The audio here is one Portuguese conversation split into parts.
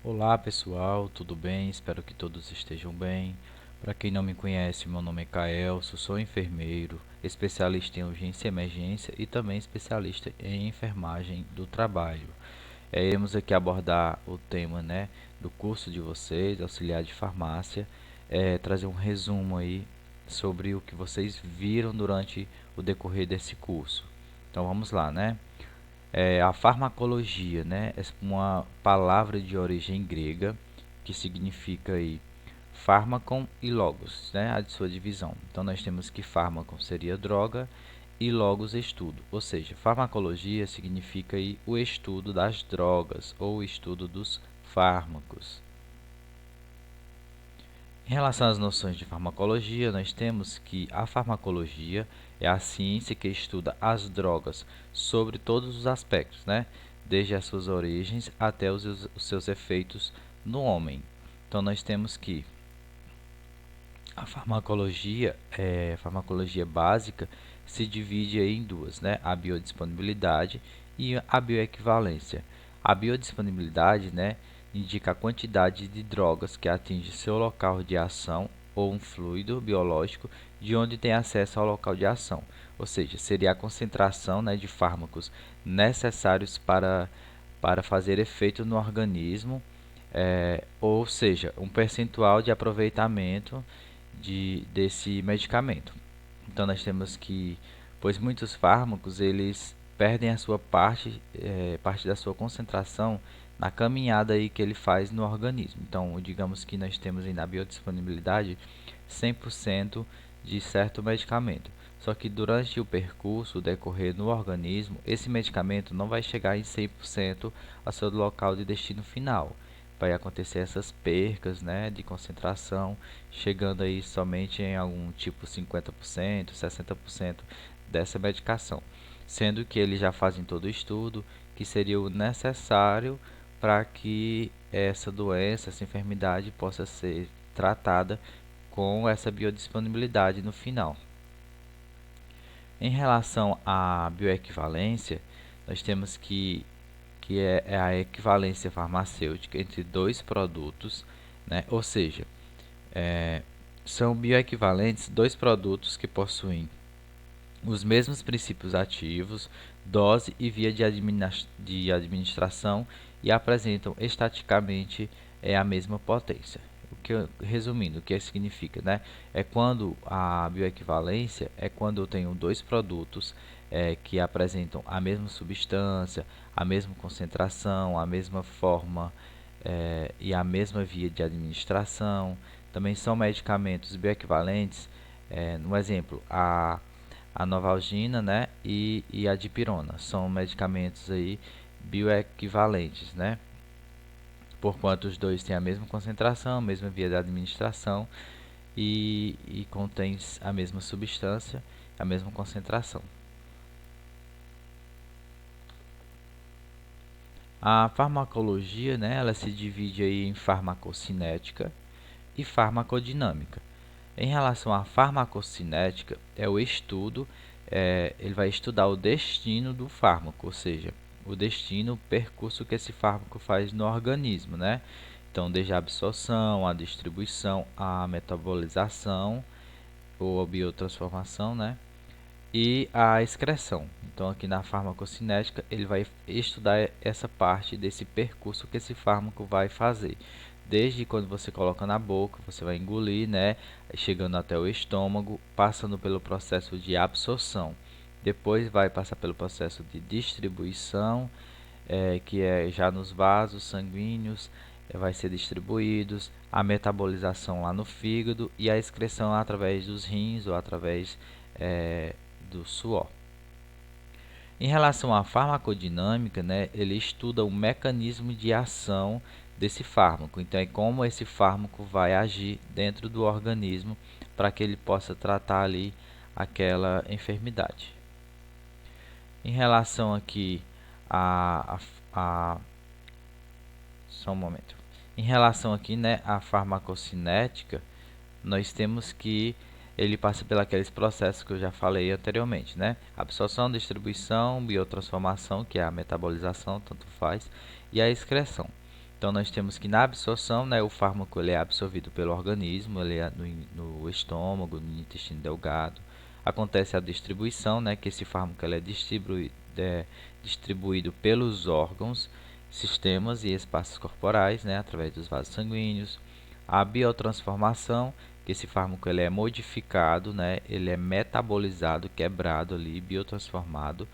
Olá pessoal, tudo bem? Espero que todos estejam bem. Para quem não me conhece, meu nome é Kaelso, sou enfermeiro, especialista em urgência e emergência e também especialista em enfermagem do trabalho. Iremos aqui abordar o tema, do curso de vocês, auxiliar de farmácia, trazer um resumo aí sobre o que vocês viram durante o decorrer desse curso. Então vamos lá, né? A farmacologia, é uma palavra de origem grega que significa aí fármacon e logos, a de sua divisão. Então nós temos que fármacon seria droga e logos estudo, ou seja, farmacologia significa aí o estudo das drogas ou o estudo dos fármacos. Em relação às noções de farmacologia, nós temos que a farmacologia é a ciência que estuda as drogas sobre todos os aspectos, desde as suas origens até os seus efeitos no homem. Então, nós temos que a farmacologia básica se divide aí em duas, a biodisponibilidade e a bioequivalência. A biodisponibilidade, indica a quantidade de drogas que atinge seu local de ação ou um fluido biológico de onde tem acesso ao local de ação, ou seja, seria a concentração, de fármacos necessários para fazer efeito no organismo, ou seja, um percentual de aproveitamento desse medicamento. Então nós temos que, pois muitos fármacos eles perdem a sua parte da sua concentração na caminhada aí que ele faz no organismo. Então, digamos que nós temos aí na biodisponibilidade 100% de certo medicamento. Só que durante o percurso, o decorrer no organismo, esse medicamento não vai chegar em 100% ao seu local de destino final. Vai acontecer essas percas, de concentração, chegando aí somente em algum tipo 50%, 60% dessa medicação, sendo que eles já fazem todo o estudo que seria o necessário para que essa doença, essa enfermidade possa ser tratada com essa biodisponibilidade no final. Em relação à bioequivalência, nós temos que é a equivalência farmacêutica entre dois produtos, ou seja, são bioequivalentes dois produtos que possuem os mesmos princípios ativos, dose e via de administração e apresentam estaticamente a mesma potência. Resumindo, o que significa, é quando a bioequivalência é quando eu tenho dois produtos que apresentam a mesma substância, a mesma concentração, a mesma forma e a mesma via de administração. Também são medicamentos bioequivalentes, no exemplo, a Novalgina, e a dipirona. São medicamentos aí bioequivalentes, porquanto os dois têm a mesma concentração, a mesma via de administração e contêm a mesma substância, a mesma concentração. A farmacologia, ela se divide aí em farmacocinética e farmacodinâmica. Em relação à farmacocinética, é o estudo, ele vai estudar o destino do fármaco, ou seja, o destino, o percurso que esse fármaco faz no organismo, Então, desde a absorção, a distribuição, a metabolização ou a biotransformação, e a excreção. Então, aqui na farmacocinética, ele vai estudar essa parte desse percurso que esse fármaco vai fazer. Desde quando você coloca na boca, você vai engolir, chegando até o estômago, passando pelo processo de absorção. Depois vai passar pelo processo de distribuição, que é já nos vasos sanguíneos, vai ser distribuídos, a metabolização lá no fígado e a excreção através dos rins ou através do suor. Em relação à farmacodinâmica, ele estuda o mecanismo de ação desse fármaco. Então, é como esse fármaco vai agir dentro do organismo para que ele possa tratar ali aquela enfermidade. Em relação aqui só um momento. Em relação aqui, à farmacocinética, nós temos que ele passa pelos processos que eu já falei anteriormente, Absorção, distribuição, biotransformação, que é a metabolização, tanto faz, e a excreção. Então, nós temos que na absorção, né, o fármaco ele é absorvido pelo organismo, ele é no estômago, no intestino delgado. Acontece a distribuição, né, que esse fármaco ele é distribuído pelos órgãos, sistemas e espaços corporais, né, através dos vasos sanguíneos. A biotransformação, que esse fármaco ele é modificado, né, ele é metabolizado, quebrado ali, biotransformado,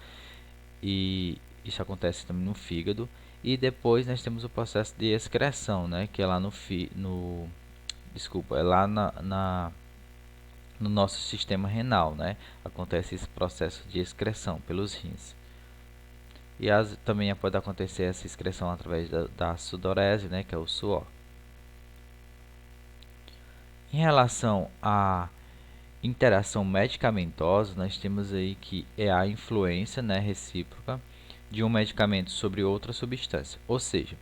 e isso acontece também no fígado. E depois nós temos o processo de excreção, né, que é lá desculpa, é lá no nosso sistema renal, né? Acontece esse processo de excreção pelos rins. E também pode acontecer essa excreção através da sudorese, né, que é o suor. Em relação à interação medicamentosa, nós temos aí que é a influência, né, recíproca de um medicamento sobre outra substância. Ou seja,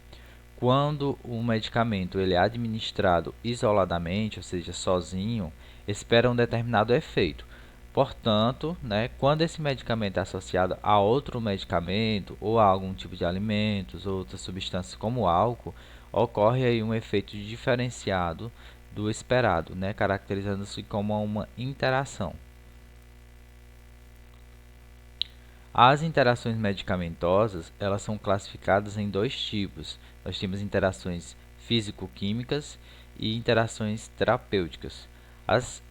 quando um medicamento ele é administrado isoladamente, ou seja, sozinho, espera um determinado efeito. Portanto, né, quando esse medicamento é associado a outro medicamento ou a algum tipo de alimentos ou outras substâncias como álcool, ocorre aí um efeito diferenciado do esperado, né, caracterizando-se como uma interação. As interações medicamentosas, elas são classificadas em dois tipos. Nós temos interações físico-químicas e interações terapêuticas. As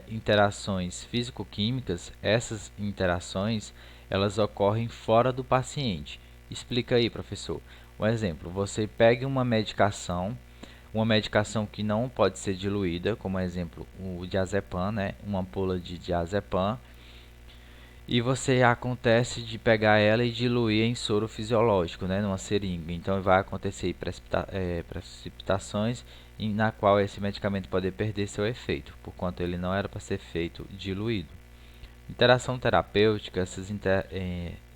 interações físico-químicas, essas interações, elas ocorrem fora do paciente. Explica aí, professor. Um exemplo, você pega uma medicação que não pode ser diluída, como exemplo, o diazepam, né? Uma ampola de diazepam, e você acontece de pegar ela e diluir em soro fisiológico, né, numa seringa. Então vai acontecer precipitações na qual esse medicamento pode perder seu efeito, por quanto ele não era para ser feito diluído. Interação terapêutica, essas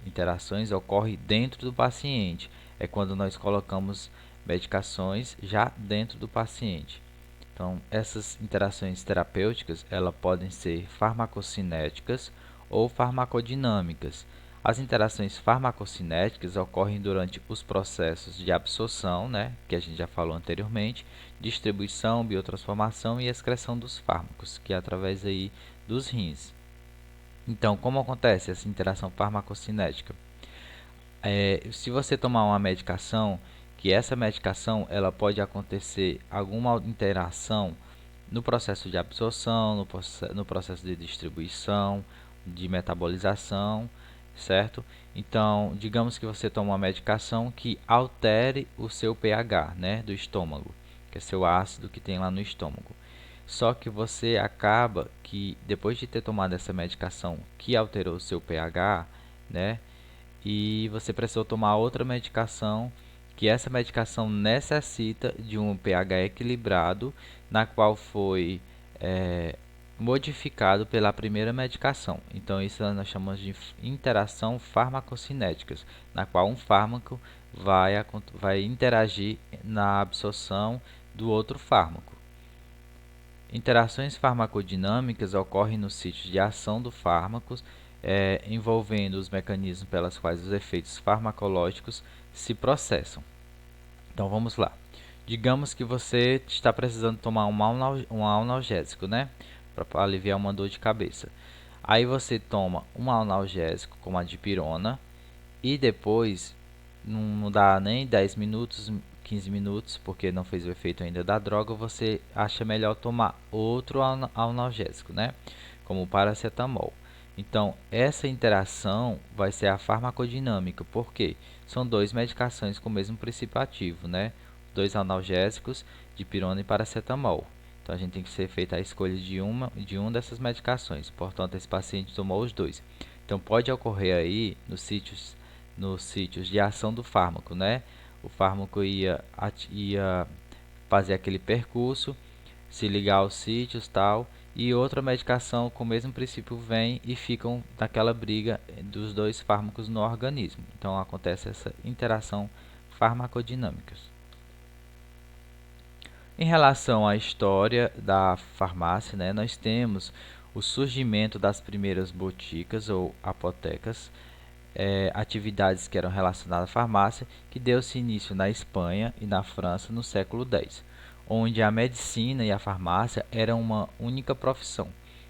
interações ocorrem dentro do paciente. É quando nós colocamos medicações já dentro do paciente. Então, essas interações terapêuticas, elas podem ser farmacocinéticas ou farmacodinâmicas. As interações farmacocinéticas ocorrem durante os processos de absorção, né, que a gente já falou anteriormente, distribuição, biotransformação e excreção dos fármacos, que é através aí dos rins. Então, como acontece essa interação farmacocinética? Se você tomar uma medicação, que essa medicação ela pode acontecer alguma interação no processo de absorção, no processo de distribuição, de metabolização, certo? Então, digamos que você toma uma medicação que altere o seu pH, né, do estômago, que é seu ácido que tem lá no estômago. Só que você acaba que, depois de ter tomado essa medicação que alterou o seu pH, né, e você precisou tomar outra medicação, que essa medicação necessita de um pH equilibrado, na qual foi modificado pela primeira medicação. Então, isso nós chamamos de interação farmacocinéticas, na qual um fármaco vai interagir na absorção do outro fármaco. Interações farmacodinâmicas ocorrem nos sítios de ação do fármaco, envolvendo os mecanismos pelos quais os efeitos farmacológicos se processam. Então vamos lá. Digamos que você está precisando tomar um analgésico, né, para aliviar uma dor de cabeça. Aí você toma um analgésico como a dipirona e depois não dá nem 10 minutos, 15 minutos, porque não fez o efeito ainda da droga, você acha melhor tomar outro analgésico, né? Como o paracetamol. Então, essa interação vai ser a farmacodinâmica, porque são duas medicações com o mesmo princípio ativo, né? Dois analgésicos, dipirona e paracetamol. Então, a gente tem que ser feita a escolha de uma dessas medicações. Portanto, esse paciente tomou os dois. Então, pode ocorrer aí nos sítios de ação do fármaco, né? O fármaco ia fazer aquele percurso, se ligar aos sítios tal, e outra medicação com o mesmo princípio vem e ficam naquela briga dos dois fármacos no organismo. Então acontece essa interação farmacodinâmica. Em relação à história da farmácia, né, nós temos o surgimento das primeiras boticas ou apotecas, atividades que eram relacionadas à farmácia, que deu-se início na Espanha e na França no século X, onde a medicina e a farmácia eram uma única profissão.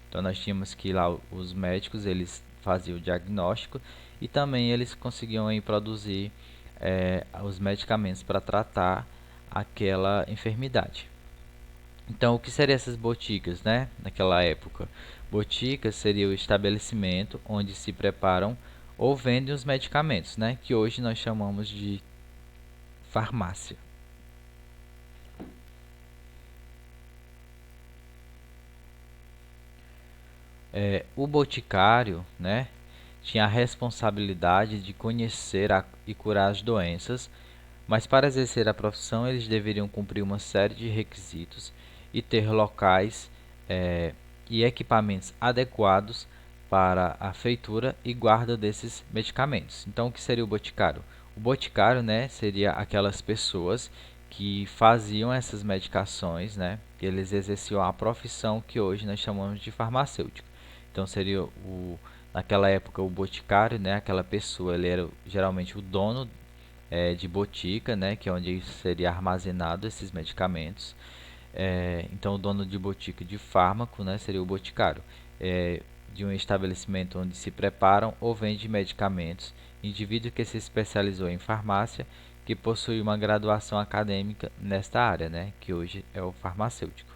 Então nós tínhamos que lá os médicos eles faziam o diagnóstico e também eles conseguiam aí produzir os medicamentos para tratar aquela enfermidade. Então, o que seriam essas boticas, né? Naquela época, boticas seria o estabelecimento onde se preparam ou vendem os medicamentos, né? Que hoje nós chamamos de farmácia. O boticário, né? Tinha a responsabilidade de conhecer e curar as doenças, mas para exercer a profissão eles deveriam cumprir uma série de requisitos e ter locais e equipamentos adequados para a feitura e guarda desses medicamentos. Então, o que seria o boticário? O boticário, né, seria aquelas pessoas que faziam essas medicações, né, que eles exerciam a profissão que hoje nós chamamos de farmacêutico. Então, seria naquela época o boticário, né, aquela pessoa, ele era geralmente o dono de botica, né, que é onde seria armazenado esses medicamentos. Então, o dono de botica de fármaco, né, seria o boticário. De um estabelecimento onde se preparam ou vendem medicamentos, indivíduo que se especializou em farmácia, que possui uma graduação acadêmica nesta área, né, que hoje é o farmacêutico.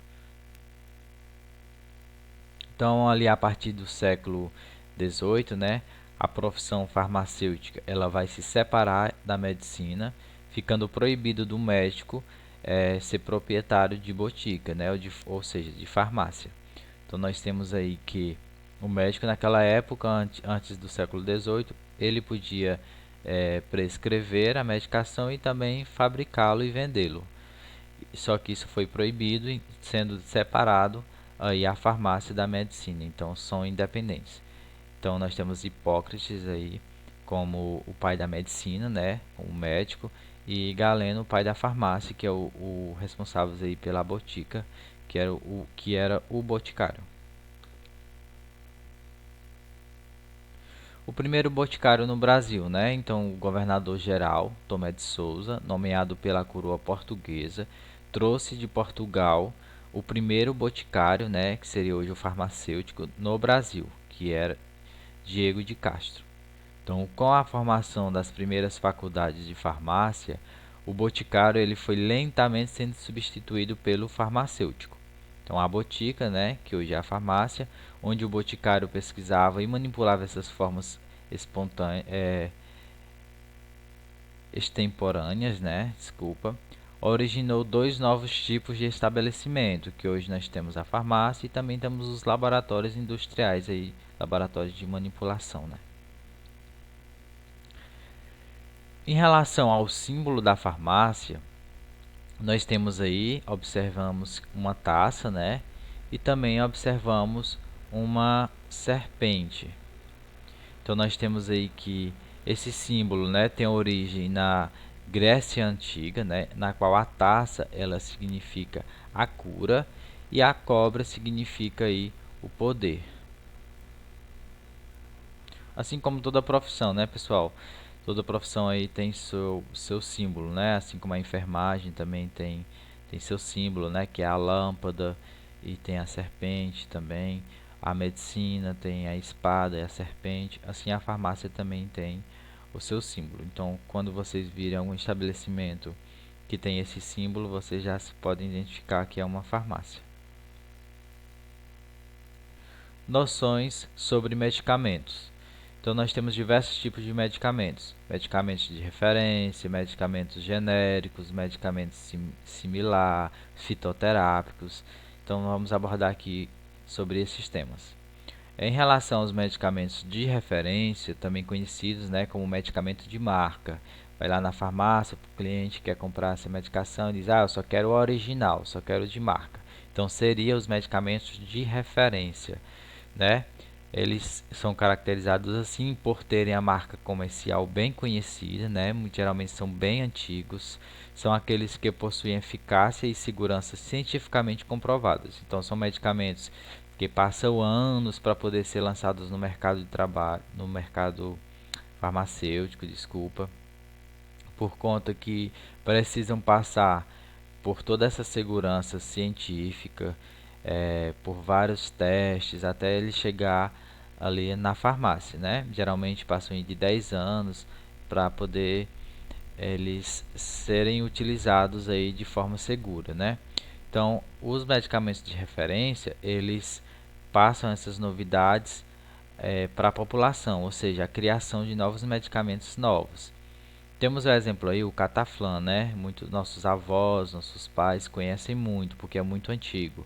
Então, ali a partir do século XVIII, né, a profissão farmacêutica ela vai se separar da medicina, ficando proibido do médico ser proprietário de botica, né, ou seja, de farmácia. Então, nós temos aí que o médico naquela época, antes do século XVIII, ele podia prescrever a medicação e também fabricá-lo e vendê-lo. Só que isso foi proibido, sendo separado aí a farmácia da medicina, então são independentes. Então nós temos Hipócrates aí como o pai da medicina, né, o médico, e Galeno, o pai da farmácia, que é o responsável aí pela botica, que era o boticário. O primeiro boticário no Brasil, né? Então, o governador-geral, Tomé de Souza, nomeado pela coroa portuguesa, trouxe de Portugal o primeiro boticário, né, que seria hoje o farmacêutico, no Brasil, que era Diego de Castro. Então, com a formação das primeiras faculdades de farmácia, o boticário ele foi lentamente sendo substituído pelo farmacêutico. Então, a botica, né, que hoje é a farmácia, onde o boticário pesquisava e manipulava essas formas espontâneas, extemporâneas, né, desculpa, originou dois novos tipos de estabelecimento, que hoje nós temos a farmácia e também temos os laboratórios industriais, aí, laboratórios de manipulação, né. Em relação ao símbolo da farmácia, nós temos aí, observamos uma taça, né? E também observamos uma serpente. Então nós temos aí que esse símbolo, né, tem origem na Grécia Antiga, né, na qual a taça ela significa a cura e a cobra significa aí o poder. Assim como toda profissão, né, pessoal? Toda profissão aí tem seu símbolo, né? Assim como a enfermagem também tem seu símbolo, né? Que é a lâmpada e tem a serpente também. A medicina tem a espada e a serpente. Assim a farmácia também tem o seu símbolo. Então, quando vocês virem algum estabelecimento que tem esse símbolo, vocês já podem identificar que é uma farmácia. Noções sobre medicamentos. Então, nós temos diversos tipos de medicamentos. Medicamentos de referência, medicamentos genéricos, medicamentos similar, fitoterápicos. Então, vamos abordar aqui sobre esses temas. Em relação aos medicamentos de referência, também conhecidos, né, como medicamento de marca. Vai lá na farmácia, o cliente quer comprar essa medicação e diz, eu só quero o original, só quero de marca. Então, seriam os medicamentos de referência, né? Eles são caracterizados assim por terem a marca comercial bem conhecida, né? Geralmente são bem antigos, são aqueles que possuem eficácia e segurança cientificamente comprovadas. Então são medicamentos que passam anos para poder ser lançados no mercado de trabalho, no mercado farmacêutico, desculpa, por conta que precisam passar por toda essa segurança científica, por vários testes, até ele chegar ali na farmácia, né? Geralmente passam de 10 anos para poder eles serem utilizados aí de forma segura, né? Então, os medicamentos de referência, eles passam essas novidades para a população, ou seja, a criação de novos medicamentos novos. Temos o exemplo aí, o Cataflan, né? Muitos nossos avós, nossos pais conhecem muito, porque é muito antigo,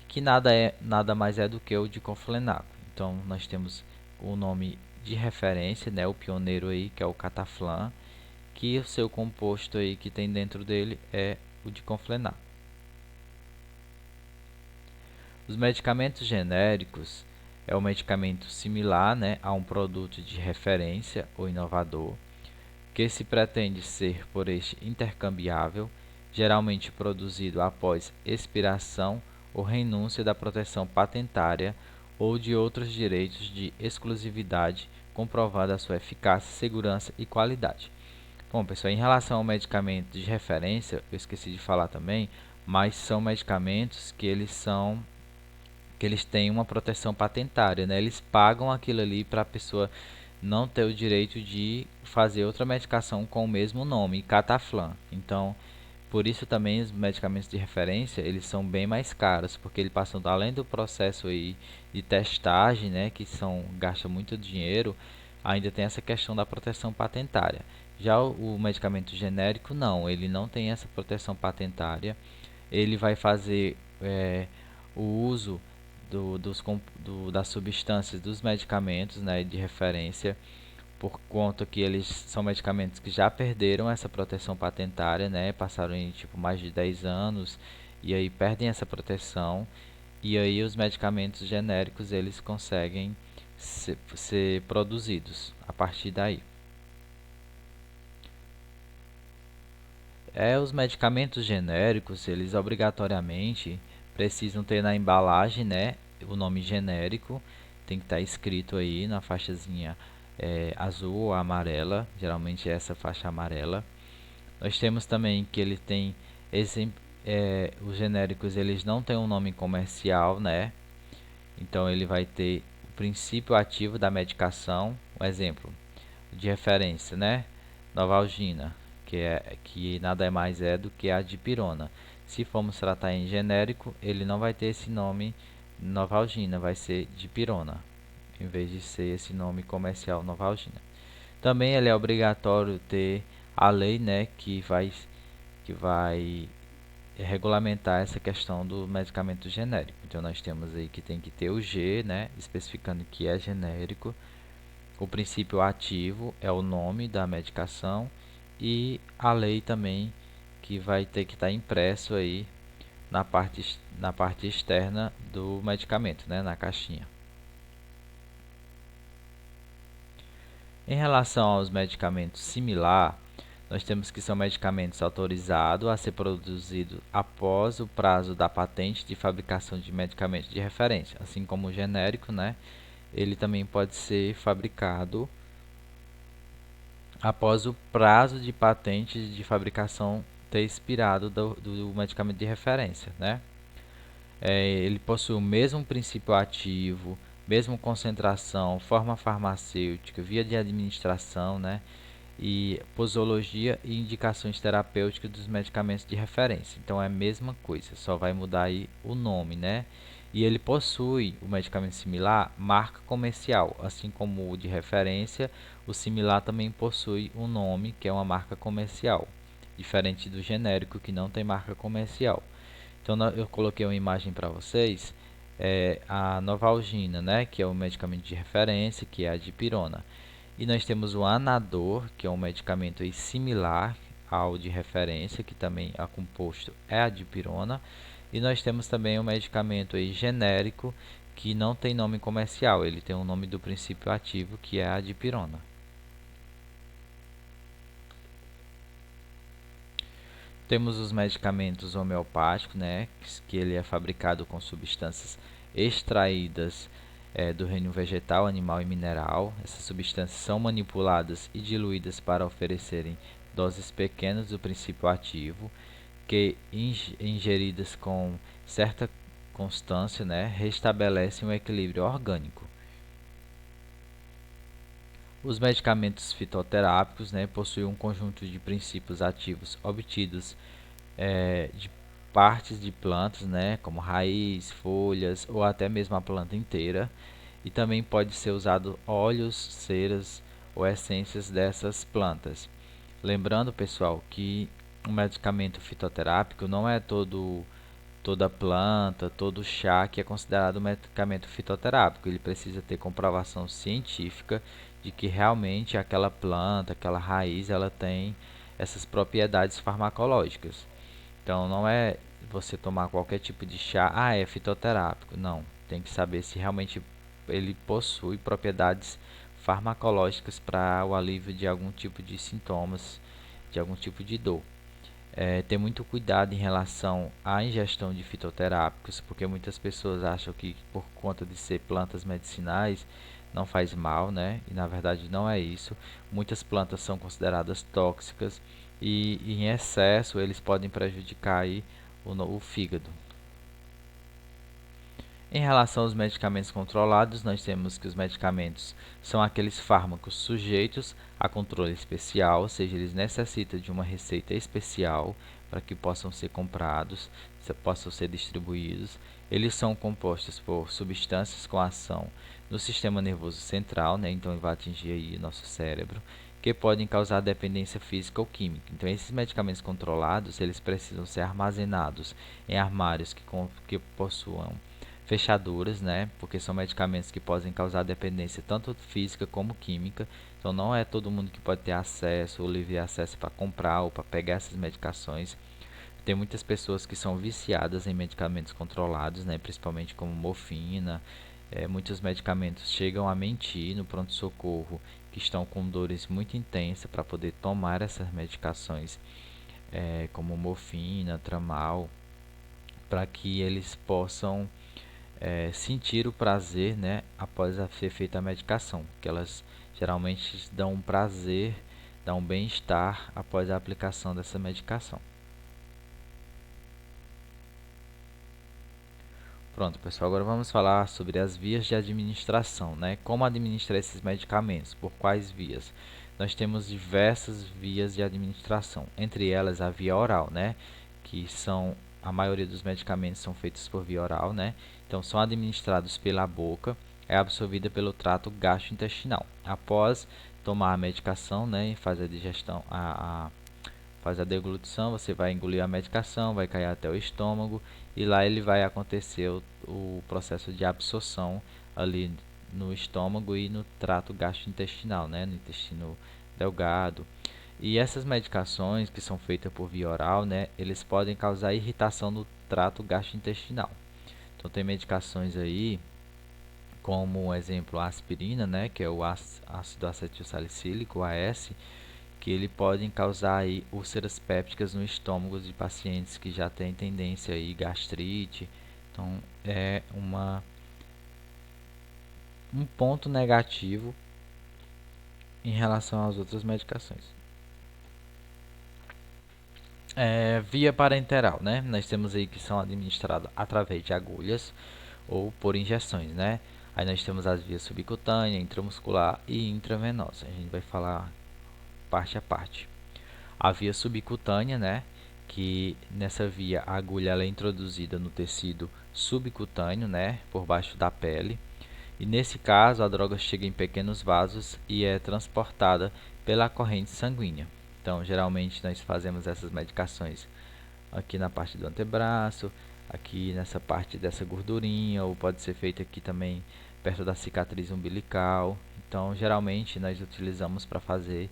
que nada mais é do que o diclofenaco. Então, nós temos o nome de referência, né? O pioneiro aí, que é o Cataflan, que o seu composto aí que tem dentro dele é o diclofenaco. Os medicamentos genéricos é um medicamento similar, né, a um produto de referência ou inovador, que se pretende ser por este intercambiável, geralmente produzido após expiração ou renúncia da proteção patentária ou de outros direitos de exclusividade comprovada a sua eficácia, segurança e qualidade. Bom, pessoal, em relação ao medicamento de referência, eu esqueci de falar também, mas são medicamentos que eles têm uma proteção patentária, né? Eles pagam aquilo ali para a pessoa não ter o direito de fazer outra medicação com o mesmo nome, Cataflan. Então, por isso também os medicamentos de referência, eles são bem mais caros, porque eles passam além do processo aí de testagem, né, que gasta muito dinheiro, ainda tem essa questão da proteção patentária. Já o medicamento genérico não, ele não tem essa proteção patentária. Ele vai fazer o uso das substâncias dos medicamentos, né, de referência, por conta que eles são medicamentos que já perderam essa proteção patentária, né, passaram em tipo mais de 10 anos e aí perdem essa proteção, e aí os medicamentos genéricos eles conseguem ser produzidos a partir daí. Os medicamentos genéricos, eles obrigatoriamente precisam ter na embalagem, né, o nome genérico, tem que estar escrito aí na faixazinha azul ou amarela, geralmente é essa faixa amarela. Nós temos também que ele tem os genéricos, eles não têm um nome comercial, né? Então ele vai ter o princípio ativo da medicação, um exemplo de referência, né? Novalgina, que nada mais é do que a dipirona. Se formos tratar em genérico, ele não vai ter esse nome Novalgina, vai ser dipirona, em vez de ser esse nome comercial Novalgina. Também ele é obrigatório ter a lei, né, que vai regulamentar essa questão do medicamento genérico. Então nós temos aí que tem que ter o G, né, especificando que é genérico. O princípio ativo é o nome da medicação e a lei também que vai ter que estar impresso aí na parte externa do medicamento, né, na caixinha. Em relação aos medicamentos similar, nós temos que são medicamentos autorizados a ser produzidos após o prazo da patente de fabricação de medicamentos de referência, assim como o genérico, né? Ele também pode ser fabricado após o prazo de patente de fabricação ter expirado do medicamento de referência, né? Ele possui o mesmo princípio ativo, mesma concentração, forma farmacêutica, via de administração, né? E posologia e indicações terapêuticas dos medicamentos de referência. Então é a mesma coisa, só vai mudar aí o nome, né? E ele possui o medicamento similar marca comercial, assim como o de referência, o similar também possui um nome que é uma marca comercial, diferente do genérico que não tem marca comercial. Então eu coloquei uma imagem para vocês, a Novalgina, né, que é o medicamento de referência, que é a dipirona. E nós temos o Anador, que é um medicamento aí similar ao de referência, que também é composto é a dipirona. E nós temos também um medicamento aí genérico, que não tem nome comercial, ele tem o nome do princípio ativo, que é a dipirona. Temos os medicamentos homeopáticos, né, que ele é fabricado com substâncias extraídas do reino vegetal, animal e mineral. Essas substâncias são manipuladas e diluídas para oferecerem doses pequenas do princípio ativo, que ingeridas com certa constância, né, restabelecem o equilíbrio orgânico. Os medicamentos fitoterápicos, né, possuem um conjunto de princípios ativos obtidos de partes de plantas, né, como raiz, folhas ou até mesmo a planta inteira, e também pode ser usado óleos, ceras ou essências dessas plantas. Lembrando, pessoal, que um medicamento fitoterápico não é toda planta, todo chá que é considerado um medicamento fitoterápico. Ele precisa ter comprovação científica de que realmente aquela planta, aquela raiz, ela tem essas propriedades farmacológicas. Então não é você tomar qualquer tipo de chá, é fitoterápico. Não, tem que saber se realmente ele possui propriedades farmacológicas para o alívio de algum tipo de sintomas, de algum tipo de dor. Ter muito cuidado em relação à ingestão de fitoterápicos, porque muitas pessoas acham que por conta de ser plantas medicinais não faz mal, né? E na verdade não é isso. Muitas plantas são consideradas tóxicas e em excesso eles podem prejudicar aí o fígado. Em relação aos medicamentos controlados, nós temos que os medicamentos são aqueles fármacos sujeitos a controle especial, ou seja, eles necessitam de uma receita especial para que possam ser comprados, possam ser distribuídos. Eles são compostos por substâncias com ação no sistema nervoso central, né? Então ele vai atingir aí nosso cérebro, que podem causar dependência física ou química. Então esses medicamentos controlados, eles precisam ser armazenados em armários que possuam fechaduras, né? Porque são medicamentos que podem causar dependência tanto física como química. Então não é todo mundo que pode ter acesso ou livre acesso para comprar ou para pegar essas medicações. Tem muitas pessoas que são viciadas em medicamentos controlados, né? Principalmente como morfina. Muitos medicamentos chegam a mentir no pronto-socorro que estão com dores muito intensas para poder tomar essas medicações, como morfina, tramal, para que eles possam sentir o prazer, né, após ser feita a medicação, que elas geralmente dão um prazer, dão um bem-estar após a aplicação dessa medicação. Pronto, pessoal, agora vamos falar sobre as vias de administração, né? Como administrar esses medicamentos, por quais vias? Nós temos diversas vias de administração, entre elas a via oral, né? Que são a maioria dos medicamentos são feitos por via oral, né? Então são administrados pela boca, é absorvida pelo trato gastrointestinal. Após tomar a medicação, né, e faz a digestão, faz a deglutição, você vai engolir a medicação, vai cair até o estômago e lá ele vai acontecer o processo de absorção ali no estômago e no trato gastrointestinal, né, no intestino delgado. E essas medicações que são feitas por via oral, né, eles podem causar irritação no trato gastrointestinal. Então tem medicações aí, como um exemplo a aspirina, né, que é o ácido acetilsalicílico, AS, que ele pode causar aí úlceras pépticas no estômago de pacientes que já têm tendência aí gastrite. Então é um ponto negativo em relação às outras medicações. Via parenteral, né? Nós temos aí que são administrados através de agulhas ou por injeções, né? Aí nós temos as vias subcutânea, intramuscular e intravenosa. A gente vai falar parte a parte. A via subcutânea, né? Que nessa via a agulha ela é introduzida no tecido subcutâneo, né? Por baixo da pele. E nesse caso a droga chega em pequenos vasos e é transportada pela corrente sanguínea. Então, geralmente nós fazemos essas medicações aqui na parte do antebraço, aqui nessa parte dessa gordurinha, ou pode ser feito aqui também perto da cicatriz umbilical. Então, geralmente nós utilizamos para fazer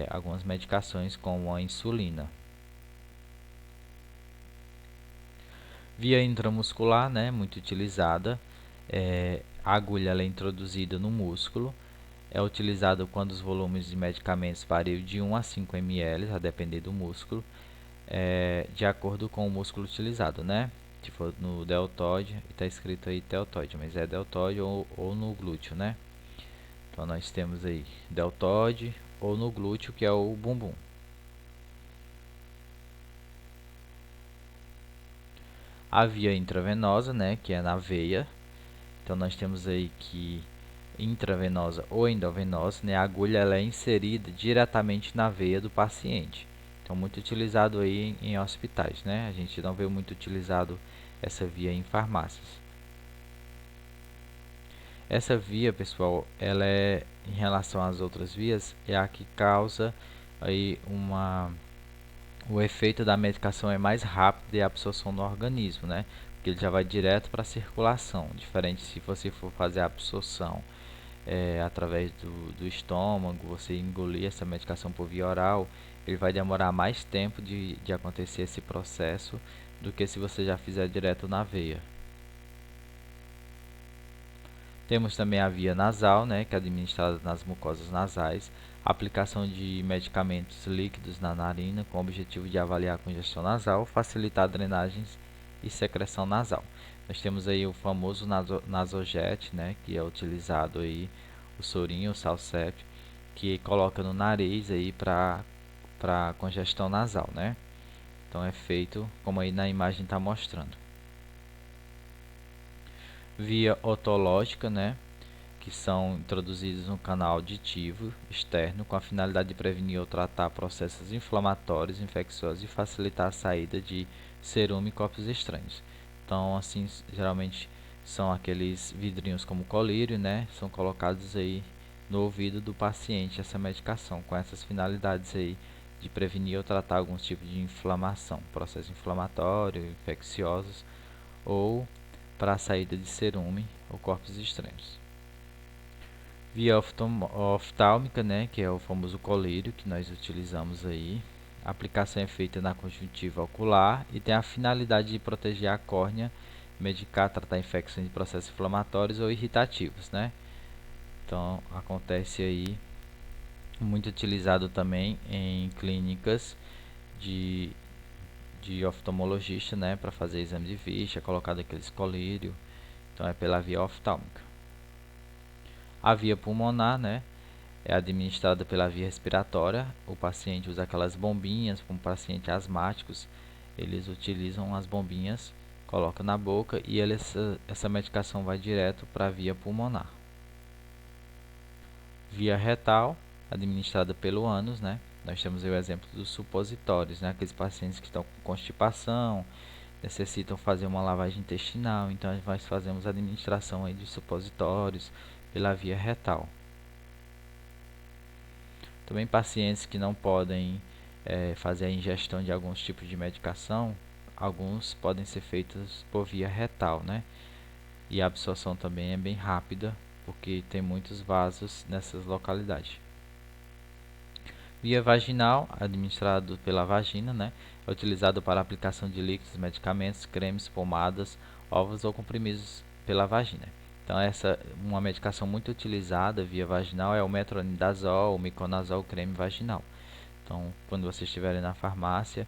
algumas medicações como a insulina. Via intramuscular, né, muito utilizada. A agulha ela é introduzida no músculo. É utilizado quando os volumes de medicamentos variam de 1 a 5 ml, a depender do músculo, de acordo com o músculo utilizado, né? Se for no deltoide, está escrito aí deltoide, mas é deltoide ou no glúteo, né? Então nós temos aí deltoide ou no glúteo, que é o bumbum. A via intravenosa, né, que é na veia. Então nós temos aí que intravenosa ou endovenosa, né, a agulha ela é inserida diretamente na veia do paciente. Então muito utilizado aí em hospitais, né? A gente não vê muito utilizado essa via em farmácias. Essa via, pessoal, ela é, em relação às outras vias, é a que causa aí o efeito da medicação é mais rápido e a absorção no organismo, né? Porque ele já vai direto para a circulação, diferente se você for fazer a absorção através do estômago, você engolir essa medicação por via oral, ele vai demorar mais tempo de acontecer esse processo do que se você já fizer direto na veia. Temos também a via nasal, né, que é administrada nas mucosas nasais, a aplicação de medicamentos líquidos na narina com o objetivo de avaliar a congestão nasal, facilitar drenagens e secreção nasal. Nós temos aí o famoso nasojet, né, que é utilizado aí, o sorinho, o salsep, que coloca no nariz aí para congestão nasal, né? Então é feito como aí na imagem está mostrando. Via otológica, né, que são introduzidos no canal auditivo externo com a finalidade de prevenir ou tratar processos inflamatórios, infecciosos e facilitar a saída de cerume e corpos estranhos. Então, assim, geralmente são aqueles vidrinhos como colírio, né? São colocados aí no ouvido do paciente essa medicação com essas finalidades aí de prevenir ou tratar alguns tipos de inflamação, processos inflamatórios, infecciosos ou para a saída de cerume ou corpos estranhos. Via oftálmica, né, que é o famoso colírio que nós utilizamos aí. A aplicação é feita na conjuntiva ocular e tem a finalidade de proteger a córnea, medicar, tratar infecções de processos inflamatórios ou irritativos, né? Então, acontece aí, muito utilizado também em clínicas de, de oftalmologista, né, para fazer exame de vista, colocado aqueles colírio. Então, é pela via oftálmica. A via pulmonar, né, é administrada pela via respiratória. O paciente usa aquelas bombinhas, como pacientes asmáticos, eles utilizam as bombinhas, colocam na boca e essa medicação vai direto para a via pulmonar. Via retal, administrada pelo ânus, né? Nós temos aí o exemplo dos supositórios, né? Aqueles pacientes que estão com constipação, necessitam fazer uma lavagem intestinal, então nós fazemos a administração aí de supositórios pela via retal. Também pacientes que não podem fazer a ingestão de alguns tipos de medicação, alguns podem ser feitos por via retal, né? E a absorção também é bem rápida, porque tem muitos vasos nessas localidades. Via vaginal, administrado pela vagina, né? É utilizado para a aplicação de líquidos, medicamentos, cremes, pomadas, ovos ou comprimidos pela vagina. Então essa uma medicação muito utilizada via vaginal é o metronidazol, o miconazol, creme vaginal. Então, quando vocês estiverem na farmácia,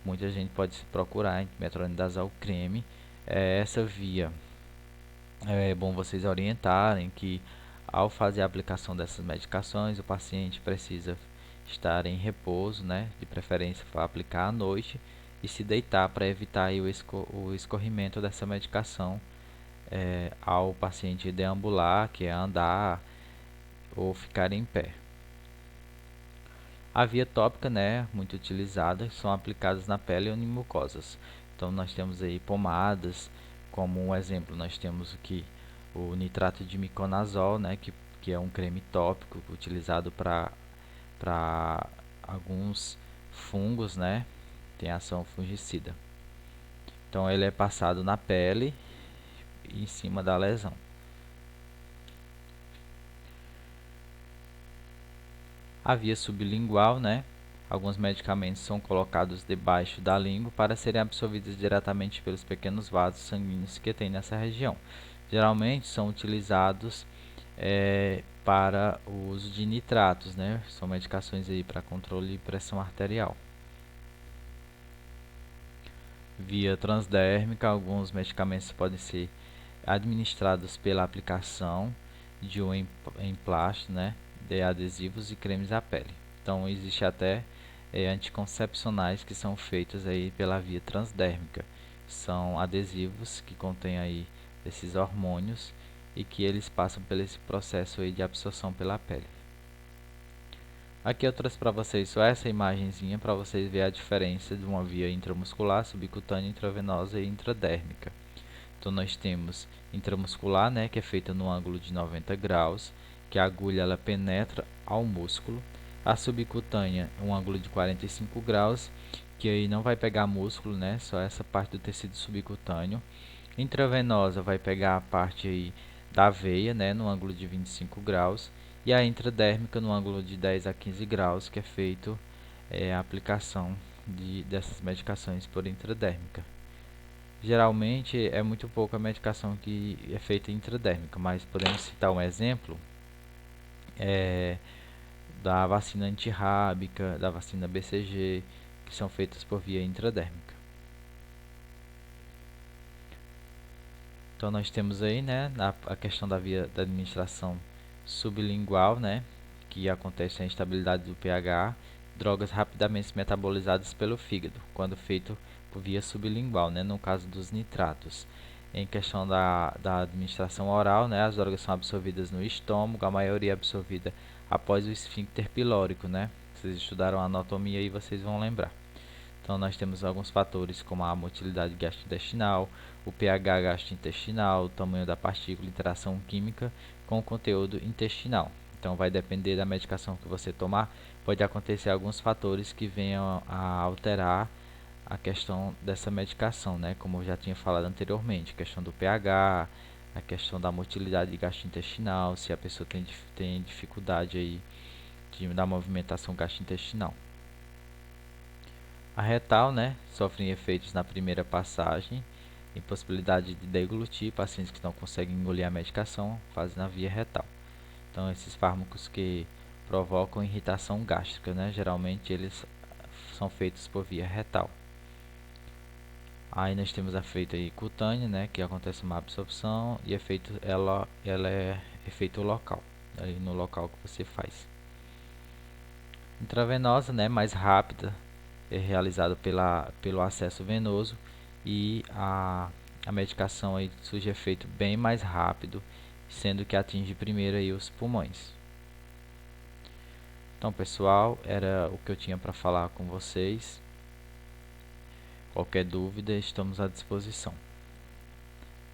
muita gente pode procurar metronidazol creme. Essa via é bom vocês orientarem que ao fazer a aplicação dessas medicações, o paciente precisa estar em repouso, né? De preferência para aplicar à noite e se deitar para evitar aí o escorrimento dessa medicação ao paciente deambular, que é andar ou ficar em pé. A via tópica, né, muito utilizada, são aplicadas na pele ou em mucosas. Então nós temos aí pomadas, como um exemplo, nós temos aqui o nitrato de miconazol, né, que é um creme tópico utilizado para alguns fungos, né, tem ação fungicida. Então ele é passado na pele e em cima da lesão. A via sublingual, né? Alguns medicamentos são colocados debaixo da língua para serem absorvidos diretamente pelos pequenos vasos sanguíneos que tem nessa região. Geralmente são utilizados para o uso de nitratos, né? São medicações aí para controle de pressão arterial. Via transdérmica, alguns medicamentos podem ser administrados pela aplicação de um emplasto, né, de adesivos e cremes à pele. Então existe até anticoncepcionais que são feitos aí pela via transdérmica. São adesivos que contêm aí esses hormônios e que eles passam por esse processo aí de absorção pela pele. Aqui eu trouxe para vocês só essa imagenzinha para vocês verem a diferença de uma via intramuscular, subcutânea, intravenosa e intradérmica. Então nós temos intramuscular, né, que é feita no ângulo de 90 graus, que a agulha ela penetra ao músculo. A subcutânea, um ângulo de 45 graus, que aí não vai pegar músculo, né, só essa parte do tecido subcutâneo. Intravenosa vai pegar a parte aí da veia, né, no ângulo de 25 graus. E a intradérmica no ângulo de 10 a 15 graus, que é feito a aplicação dessas medicações por intradérmica. Geralmente é muito pouca a medicação que é feita intradérmica, mas podemos citar um exemplo da vacina antirrábica, da vacina BCG, que são feitas por via intradérmica. Então nós temos aí, né, a questão da via da administração sublingual, né, que acontece a instabilidade do pH, drogas rapidamente metabolizadas pelo fígado, quando feito por via sublingual, né, no caso dos nitratos. Em questão da administração oral, né, as drogas são absorvidas no estômago, a maioria é absorvida após o esfíncter pilórico, né. Vocês estudaram a anatomia e vocês vão lembrar. Então nós temos alguns fatores como a motilidade gastrointestinal, o pH gastrointestinal, o tamanho da partícula, interação química com o conteúdo intestinal. Então vai depender da medicação que você tomar, pode acontecer alguns fatores que venham a alterar a questão dessa medicação, né? Como eu já tinha falado anteriormente, a questão do pH, a questão da motilidade gastrointestinal, se a pessoa tem dificuldade aí da movimentação gastrointestinal. A retal, né, sofre efeitos na primeira passagem, impossibilidade de deglutir, pacientes que não conseguem engolir a medicação fazem na via retal. Então esses fármacos que provocam irritação gástrica, né, geralmente eles são feitos por via retal. Aí nós temos a efeito aí cutânea, né, que acontece uma absorção e efeito ela é efeito local, aí no local que você faz. Intravenosa, né, mais rápida, é realizada pelo acesso venoso e a medicação aí surge efeito bem mais rápido, sendo que atinge primeiro aí os pulmões. Então pessoal, era o que eu tinha para falar com vocês. Qualquer dúvida, estamos à disposição.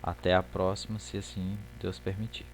Até a próxima, se assim Deus permitir.